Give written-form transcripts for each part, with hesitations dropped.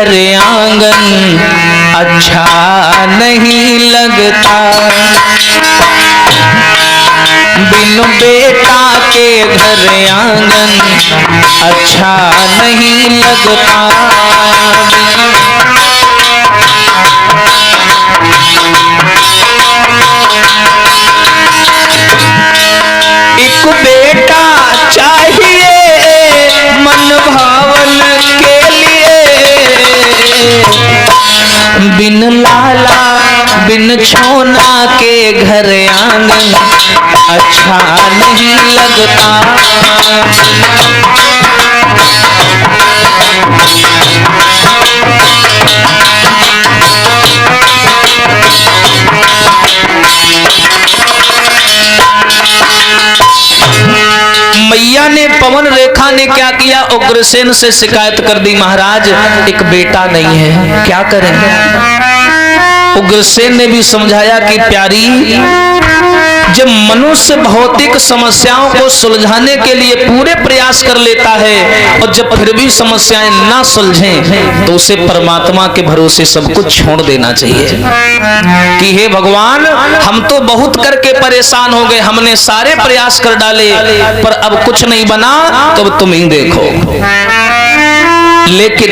घर आंगन अच्छा नहीं लगता। बिन बेटा के घर आंगन अच्छा नहीं लगता। एक बेटा चाहिए मन भावन के लिए। बिन लाला बिन छोना के घर आंगन अच्छा नहीं लगता। मैया ने पवन रेखा ने क्या किया, उग्रसेन से शिकायत कर दी, महाराज एक बेटा नहीं है, क्या करें। उग्रसेन ने भी समझाया कि प्यारी, जब मनुष्य भौतिक समस्याओं को सुलझाने के लिए पूरे प्रयास कर लेता है और जब फिर भी समस्याएं ना सुलझें तो उसे परमात्मा के भरोसे सब कुछ छोड़ देना चाहिए कि हे भगवान, हम तो बहुत करके परेशान हो गए, हमने सारे प्रयास कर डाले पर अब कुछ नहीं बना, तो अब तुम ही देखो। लेकिन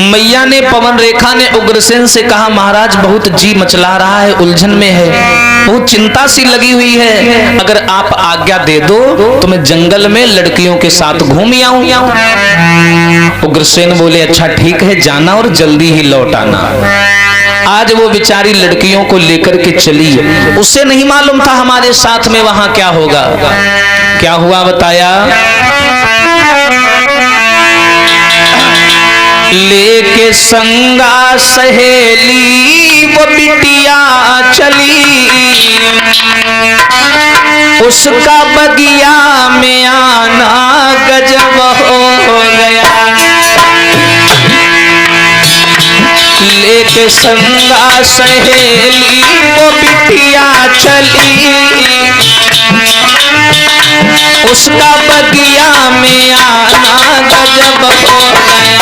मैया ने, पवन रेखा ने उग्रसेन से कहा, महाराज बहुत जी मचला रहा है, उलझन में है, बहुत चिंता सी लगी हुई है, अगर आप आज्ञा दे दो तो मैं जंगल में लड़कियों के साथ घूम आऊं। उग्रसेन बोले अच्छा ठीक है, जाना और जल्दी ही लौट आना। आज वो बेचारी लड़कियों को लेकर के चली, उसे नहीं मालूम था हमारे साथ में वहां क्या होगा। क्या हुआ बताया, लेके संगा सहेली वो बिटिया चली, उसका बगिया में आना गजब हो गया। लेके संगा सहेली वो बिटिया चली, उसका बगिया में आना गजब हो गया।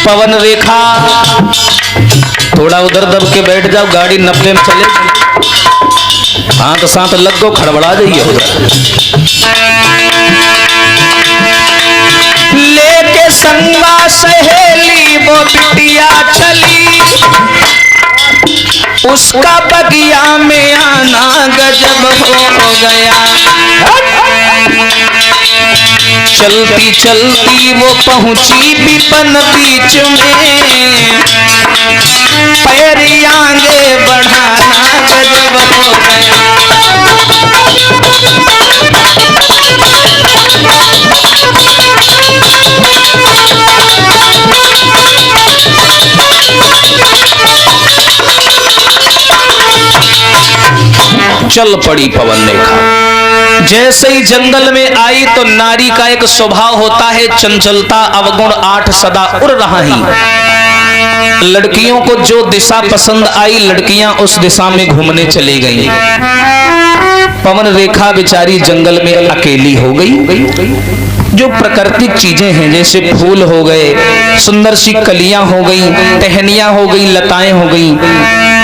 पवन रेखा थोड़ा उधर दब के बैठ जाओ, गाड़ी 90 में चले, हाथ साथ लग गो, खड़बड़ा जाइए उधर। लेके संगा सहेली वो बिटिया चली, उसका बगिया में आना गजब हो गया। चलती चलती वो पहुंची विपन बीच में, पैर आगे बढ़ाना गजब हो गया। चल पड़ी पवन रेखा। जैसे ही जंगल में आई तो नारी का एक स्वभाव होता है चंचलता, अवगुण 8 सदा उड़ रहा ही। लड़कियों को जो दिशा पसंद आई, लड़कियां उस दिशा में घूमने चली गईं। पवन रेखा बेचारी जंगल में अकेली हो गई। जो प्राकृतिक चीजें हैं जैसे फूल हो गए, सुंदर सी कलियां हो गई, टहनियां हो गई, लताएं हो गई,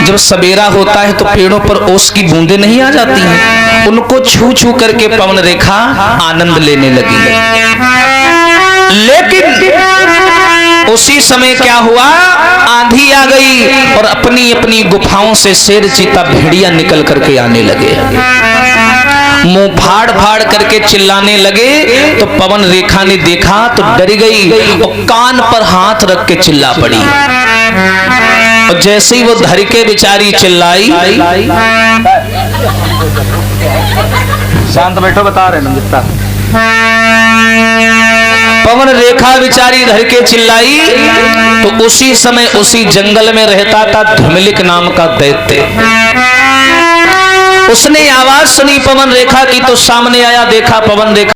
जब सवेरा होता है तो पेड़ों पर ओस की बूंदें नहीं आ जाती हैं, उनको छू छू करके पवन रेखा आनंद लेने लगी। लेकिन उसी समय क्या हुआ, आंधी आ गई और अपनी अपनी गुफाओं से शेर, चीता, भेड़िया निकल करके आने लगे। मुंह फाड़ फाड़ करके चिल्लाने लगे तो पवन रेखा ने देखा तो डर गई और कान पर हाथ रख के चिल्ला पड़ी। और जैसे ही वो धर के बेचारी चिल्लाई, शांत बैठो, बता रहे ना, पवन रेखा बेचारी धर के चिल्लाई तो उसी समय उसी जंगल में रहता था धुमलिक नाम का दैत्य। उसने आवाज सुनी पवन रेखा की तो सामने आया, देखा पवन रेखा